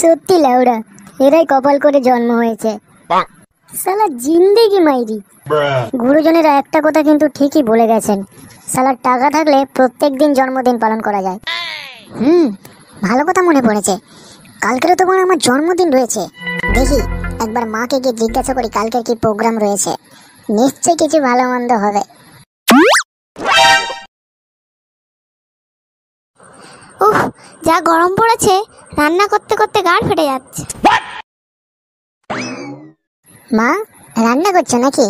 সত্যি লাউড়া, এরাই কপাল করে জন্ম হয়েছে। শালা জিন্দেগি মাইরি। গুরুজনেরা একটা কথা কিন্তু ঠিকই বলে গেছেন, শালার টাকা থাকলে প্রত্যেক দিন জন্মদিন পালন করা যায়। ভালো কথা মনে পড়েছে, কালকেরও তো আমার জন্মদিন রয়েছে। দেখি একবার মাকে গিয়ে জিজ্ঞাসা করি কালকের কি প্রোগ্রাম রয়েছে, নিশ্চয়ই কিছু ভালো মন্দ হবে। উফ, যা গরম পড়েছে, রান্না করতে করতে গাড় ফেটে যাচ্ছে। মা রান্না করছো নাকি?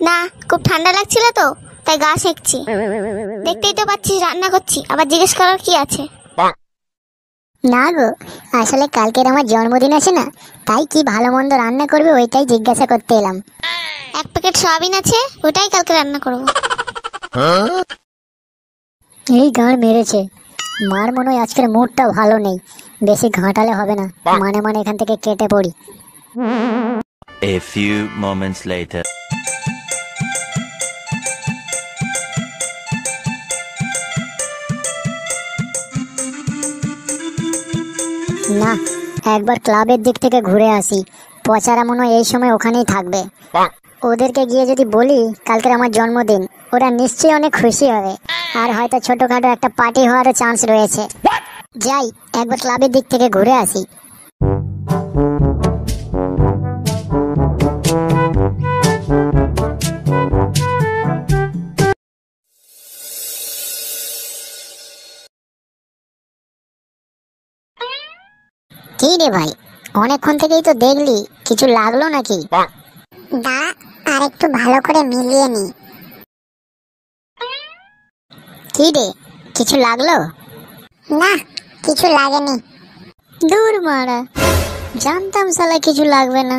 না, খুব ঠান্ডা লাগছিল তো তাই গা সেঁকছি। দেখতেই তো পাচ্ছিস রান্না করছি, আবার জিজ্ঞেস করার কি আছে? না গো, আসলে কালকের আমার জন্মদিন আছে না, তাই কি ভালো মন্দ রান্না করবে ওইটাই জিজ্ঞাসা করতে এলাম। এক প্যাকেট সয়াবিন আছে, ওটাই কালকে রান্না করব। এই গাঁড় মেরেছে, মার মনে হয় আজকের মুডটা ভালো নেই, বেশি ঘাঁটালে হবে না, মানে মানে এখান থেকে কেটে পড়ি। A few moments later. না, একবার ক্লাবের দিক থেকে ঘুরে আসি, পচারা মনে হয় এই সময় ওখানেই থাকবে। ওদেরকে গিয়ে যদি বলি কালকের আমার জন্মদিন, ওরা নিশ্চয়ই অনেক খুশি হবে, আর হয়তো ছোটখাটো একটা পার্টি হওয়ারও চান্স রয়েছে। যাই একবার ক্লাবের দিক থেকে ঘুরে আসি। কি রে ভাই, অনেকক্ষণ থেকেই তো দেখলি, কিছু লাগলো নাকি? দা আর একটু ভালো করে মিলিয়ে নি। কি রে, কিছু লাগলো? না, কিছু লাগেনি। দূর মারা, জানতাম শালা কিছু লাগবে না।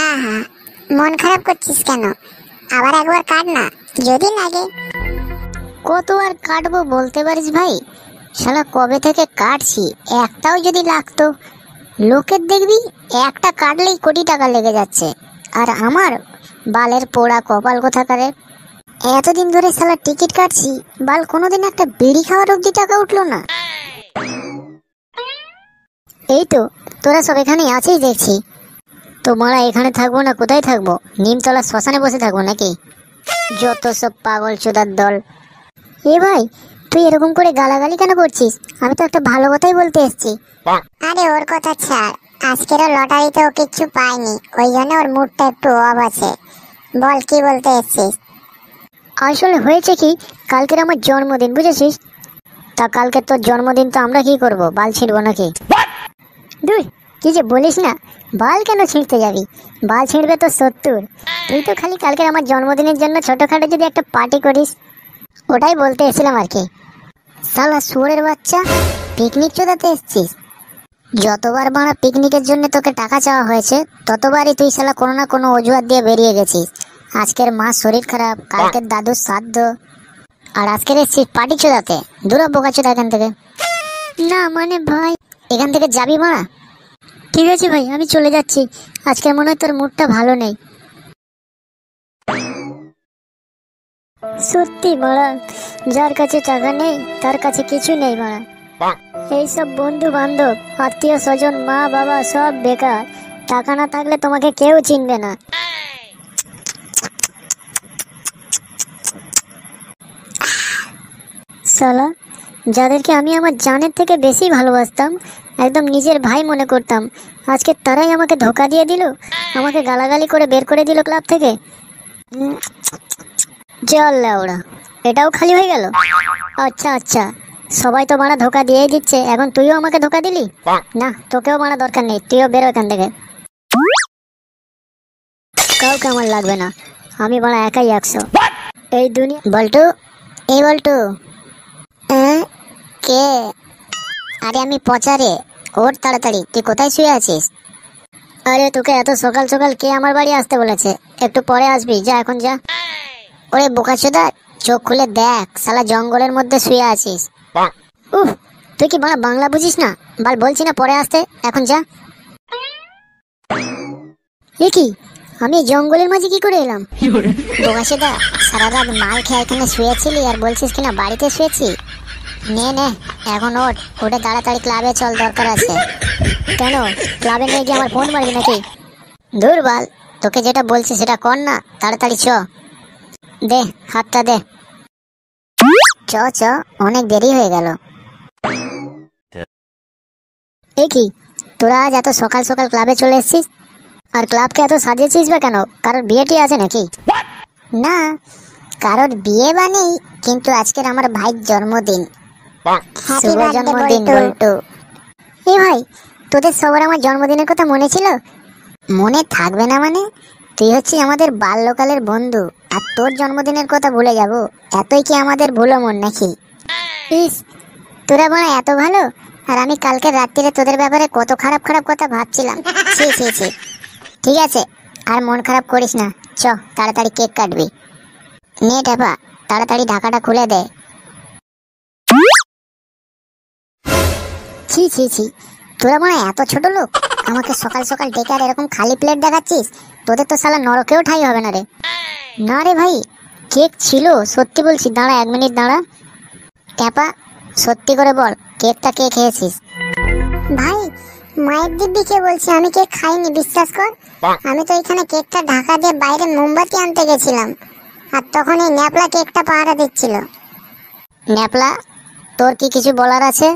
আহা, মন খারাপ করছিস কেন? আবার একবার কাট না, যদি লাগে। কত আর কাটবো বলতে পারিস ভাই? শালা কবে থেকে কাটছি, একটাও যদি লাগতো। লোকের দেখবি একটা কাটলেই কোটি টাকা লেগে যাচ্ছে, আর আমার বালের পোড়া কপাল কোথাকারে। এতদিন ধরে শালা টিকিট কাটছি, বাল কোনোদিন একটা বিড়ি খাওয়ার অব্দি টাকা উঠলো না। এই তো তোরা সব এখানেই আছিস দেখছি। তোমরা এখানে থাকবো না কোথায় থাকবো? নিমতলা শ্মশানে বসে থাকবো নাকি? যত সব পাগল চোদার দল। এ ভাই, তুই এরকম করে গালাগালি কেন করছিস? আমি তো একটা ভালো কথাই বলতে এসেছি। আরে ওর কথা ছাড়, আজকেরও লটারিতে ও কিচ্ছু পায়নি, ওই জন্য ওর মুডটা একটু অফ আছে। বল কি বলতে এসছিস? আসলে হয়েছে কি, কালকের আমার জন্মদিন, বুঝেছিস? তা কালকে তোর জন্মদিন, তো আমরা কি করব? বাল ছিঁড়বো নাকি? দুই কি যে বলিস না, বাল কেন ছিঁড়তে যাবি? বাল ছিঁড়বে তো 70। তুই তো খালি কালকের আমার জন্মদিনের জন্য ছোটখাটো যদি একটা পার্টি করিস, ওটাই বলতে এসেছিলাম আর কি। শালা শুয়োরের বাচ্চা, পিকনিক চোদাতে এসছিস? যতবার বাড়া পিকনিকের জন্য তোকে টাকা চাওয়া হয়েছে, ততবারই তুই শালা কোনো না কোনো অজুহাত দিয়ে বেরিয়ে গেছিস। আজকের মা শরীর খারাপ, কালকের দাদুর শ্রাদ্ধ, আর আজকের এসছিস পার্টি চোদাতে। দূরা বোকাচোদা এখান থেকে। না মানে ভাই, এখান থেকে যাবি মারা? ঠিক আছে ভাই, আমি চলে যাচ্ছি, আজকে মনে হয় তোর মুডটা ভালো নেই। সত্যি মারা, যার কাছে টাকা নেই তার কাছে কিছু নেই মারা। এইসব বন্ধু বান্ধব, আত্মীয় স্বজন, মা বাবা সব বেকার। টাকা না থাকলে তোমাকে কেউ চিনবে না। শালা, যাদেরকে আমি আমার জানের থেকে বেশি ভালোবাসতাম, একদম নিজের ভাই মনে করতাম, আজকে তারাই আমাকে ধোকা দিয়ে দিল, আমাকে গালাগালি করে বের করে দিল ক্লাব থেকে। চল ওরা, এটাও খালি হয়ে গেল। আচ্ছা আচ্ছা, সবাই তো মারা ধোকা দিয়েই দিচ্ছে, এখন তুইও আমাকে ধোকা দিলি? না, তোকেও মারা দরকার নেই, তুইও বেরো এখান থেকে। কাউকে আমার লাগবে না, আমি মারা একাই 100 এই দুনিয়া। বল্টু, এই বল্টু। কে? আরে আমি পচারে, ওঠ তাড়াতাড়ি, তুই কোথায় শুয়ে আছিস? আরে তোকে এত সকাল সকাল কে আমার বাড়ি আসতে বলেছে? একটু পরে আসবি, যা এখন যা। ওরে বোকাচোদা, চোখ খুলে দেখ, শালা জঙ্গলের মধ্যে শুয়ে আছিস। উফ, তুই কি বাংলা বুঝিস না? বাল বলছি না পরে আসতে, এখন যা। এ কি, আমি জঙ্গলের মাঝে কি করে এলাম? বোকাচোদা, সারা রাত মাল খেয়ে এখানে শুয়েছিলি আর বলছিস কিনা বাড়িতে শুয়েছি? নে নে, এখন ওঠ, উঠে তাড়াতাড়ি ক্লাবে চল, দরকার আছে। কেন, ক্লাবে নিয়ে গিয়ে আমার ফোন মারবি নাকি? দূর বাল, তোকে যেটা বলছি সেটা কর না, তাড়াতাড়ি চ। দে হাতটা দে। চ চ, অনেক দেরি হয়ে গেল। এ কি, তোরা আজ এত সকাল সকাল ক্লাবে চলে এসেছিস? আর ক্লাবকে এত সাজিয়েছিস বা কেন? কারোর বিয়েটি আছে নাকি? না, কারোর বিয়ে বা নেই, কিন্তু আজকের আমার ভাইয়ের জন্মদিন। হ্যাপি শুভ বার্থডে জন্মদিন বল্টু। বল্টু। এই ভাই, তোদের সবার আমার জন্মদিনের কথা মনে ছিল? মনে থাকবে না মানে? তুই হচ্ছিস আমাদের বাল্যকালের বন্ধু, আর তোর জন্মদিনের কথা ভুলে যাব? এতই কি আমাদের ভুলো মন নাকি? ইস, তোরা বলা এত ভালো, আর আমি কালকে রাত্রিরে তোদের ব্যাপারে কত খারাপ খারাপ কথা ভাবছিলাম। ছি ছি ছি। ঠিক আছে, আর মন খারাপ করিস না, চ তাড়াতাড়ি কেক কাটবি। নে টাপা, তাড়াতাড়ি ঢাকাটা খুলে দে। ছি ছি ছি, তোরা মনে হয় এত ছোট লোক, আমাকে সকাল সকাল ডেকে আর এরকম খালি প্লেট দেখাচ্ছিস? তোদের তো শালা নরকেও ঠাঁই হবে না রে। না রে ভাই, কেক ছিল, সত্যি বলছি। দাঁড়া, 1 মিনিট দাঁড়া। ট্যাপা, সত্যি করে বল, কেকটা কে খেয়েছিস? ভাই, মায়ের দিব্যিকে বলছি, আমি কেক খাইনি, বিশ্বাস কর। আমি তো এখানে কেকটা ঢাকা দিয়ে বাইরে মোমবাতি আনতে গেছিলাম, আর তখন এই ন্যাপলা কেকটা পাহারা দিচ্ছিল। ন্যাপলা, তোর কি কিছু বলার আছে?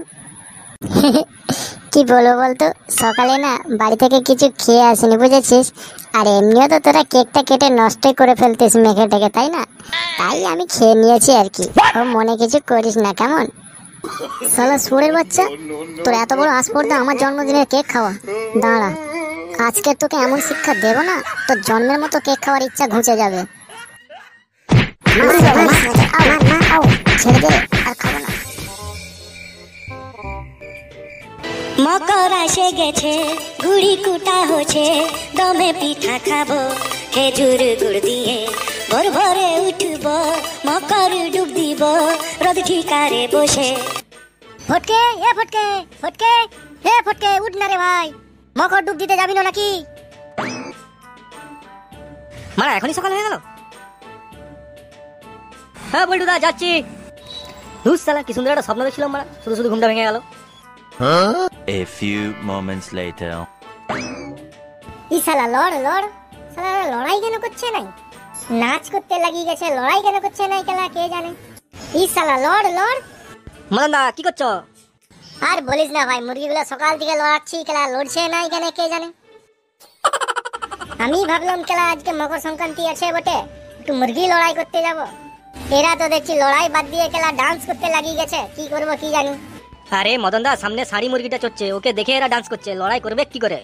কি বলবো বলতো, সকালে না বাড়ি থেকে কিছু খেয়ে আসিনি, বুঝেছিস? আর এমনিও তো তোরা কেকটা কেটে নষ্টই করে ফেলতিস মেখে টেকে, তাই না? তাই আমি খেয়ে নিয়েছি আর কি। ও মনে কিছু করিস না, কেমন? শালা সুরের বাচ্চা, তোর এত বড় আসপর্দা আমার জন্মদিনের কেক খাওয়া। দাঁড়া, আজকে তোকে এমন শিক্ষা দেবো না, তোর জন্মের মতো কেক খাওয়ার ইচ্ছা ঘুচে যাবে। ছেড়ে দে, আর খাবো না। মকর আসে গেছে, গুড়ি কুটা হচ্ছে, দমে পিঠা খাবো খেজুর গুড় দিয়ে। ভোর ভোরে উঠব, মকর ডুব দিব, রোদ ঠিকারে বসে। ফটকে, এ ফটকে, ফটকে, হে ফটকে, উঠ না রে ভাই, মকর ডুব দিতে যাবি না নাকি? মারা এখনই সকাল হয়ে গেল? হ্যাঁ বল্টুদা, যাচ্ছি। ধুস শালা, কি সুন্দর একটা স্বপ্ন দেখছিলাম মারা, শুধু শুধু ঘুমটা ভেঙে গেল। A few moments later. ই শালা লড় লড়, শালা লড়াই কেন করছে নাই? নাচ করতে লাগিয়ে গেছে, লড়াই কেন করছে নাই কেলা কে জানে? ই শালা লড় লড়। মালান্দা, কি করছো? আর বলিস না ভাই, মুরগিগুলো সকাল থেকে লড়াচ্ছি, কেলা লড়ছে নাই কেন কে জানে? আমি ভাবলাম কেলা আজকে মকর সংক্রান্তি আছে বটে, একটু মুরগি লড়াই করতে যাব। এরা তো দেখছি লড়াই বাদ দিয়ে কেলা ডান্স করতে লাগিয়ে গেছে, কি করবো কি জানি। আরে মদনদা, সামনে শাড়ি মুরগিটা চড়ছে, ওকে দেখে এরা ডান্স করছে, লড়াই করবে কি করে?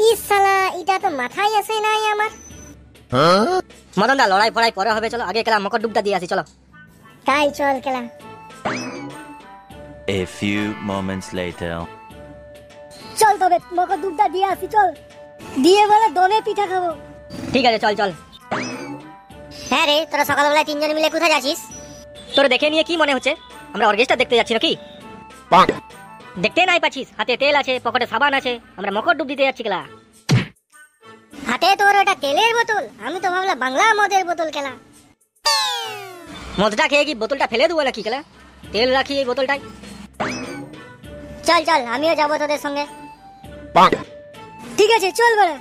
ই শালা, এটা তো মাথায় আসে নাই আমার। মদনদা, লড়াই ফড়াই পরে হবে, চলো আগে খেলা মকর ডুবটা দিয়ে আসি, চলো। তাই চল কেলা। A few moments later. চল তবে মকর ডুবটা দিয়ে আসি, চল। দিয়ে বলে দমে পিঠা খাবো। ঠিক আছে, চল চল। হ্যাঁ রে, তোরা সকালবেলায় 3 জন মিলে কোথায় যাচ্ছিস? তোর দেখে নিয়ে কি মনে হচ্ছে আমরা অর্কেস্ট্রা দেখতে যাচ্ছি নাকি? দেখতে নাই পাচ্ছিস, হাতে তেল আছে, পকেটে সাবান আছে, আমরা মকর ডুব দিতে যাচ্ছি কেলা। হাতে তোর ওটা তেলের বোতল, আমি তো ভাবলাম বাংলা মদের বোতল কেলা। মদটা খেয়ে কি বোতলটা ফেলে দেবো নাকি কেলা? তেল রাখি এই বোতলটাই। চল চল, আমিও যাবো তোদের সঙ্গে। ঠিক আছে, চল বড়া।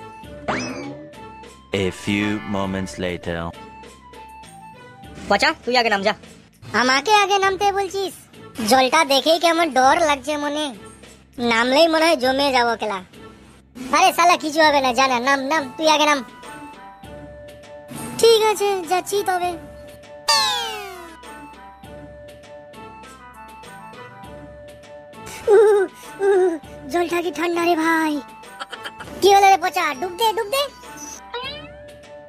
A few moments later. পচা, তুই আগে নাম যা। আমাকে আগে নামতে বলছিস? জলটা দেখেই কেমন ডর লাগছে মনে, নামলেই মনে হয় জমে যাবো কেলা। আরে শালা কিছু হবে না, জানা, নাম নাম, তুই আগে নাম। ঠিক আছে, যাচ্ছি তবে। জলটা কি ঠান্ডা রে ভাই? কি হলো রে পচা, ডুব দে ডুব দে।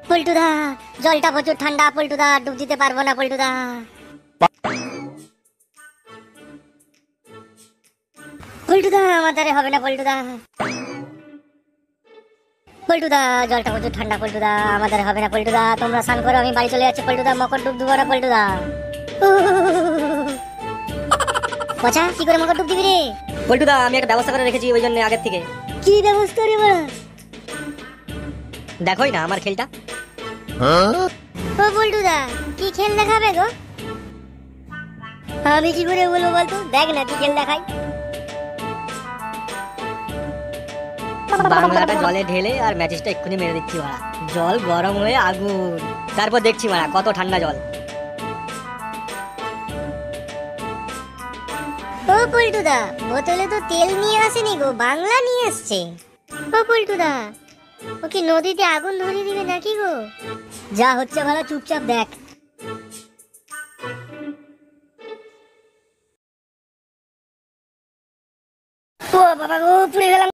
পল্টুদা, জলটা প্রচুর ঠান্ডা পল্টুদা, ডুব দিতে পারবো না পল্টুদা। পল্টুদা, আমার দ্বারা হবে না পল্টুদা। পল্টুদা, জলটা প্রচুর ঠান্ডা পল্টুদা, আমার দ্বারা হবে না পল্টুদা। তোমরা স্নান করো, আমি বাড়ি চলে যাচ্ছি পল্টুদা, মকর ডুব দেবো না পল্টুদা। পচা, কি করে মকর ডুব দিবি রে? পল্টুদা, আমি একটা ব্যবস্থা করে রেখেছি ওই জন্য আগের থেকে। কি ব্যবস্থা রে বড়া? দেখোই না আমার খেলটা। ও পল্টুদা, কি খেল দেখাবে গো? আমি কি করে বলবো বলতো? দেখ না তুই খেল দেখাই। বাংলাটা জলে ঢেলে আর ম্যাচিসটা এক্ষুনি মেরে দিচ্ছি মারা। জল গরম হয়ে আগুন, তারপর দেখছি মারা কত ঠান্ডা জল। ও পল্টুদা, বোতলে তো তেল নিয়ে আসেনি গো, বাংলা নিয়ে আসছে। ও পল্টুদা, ও কি নদীতে আগুন ধরিয়ে দিবে নাকি গো? যা হচ্ছে ভালো চুপচাপ দেখ। ও বাবা গো, পুড়ে গেলাম।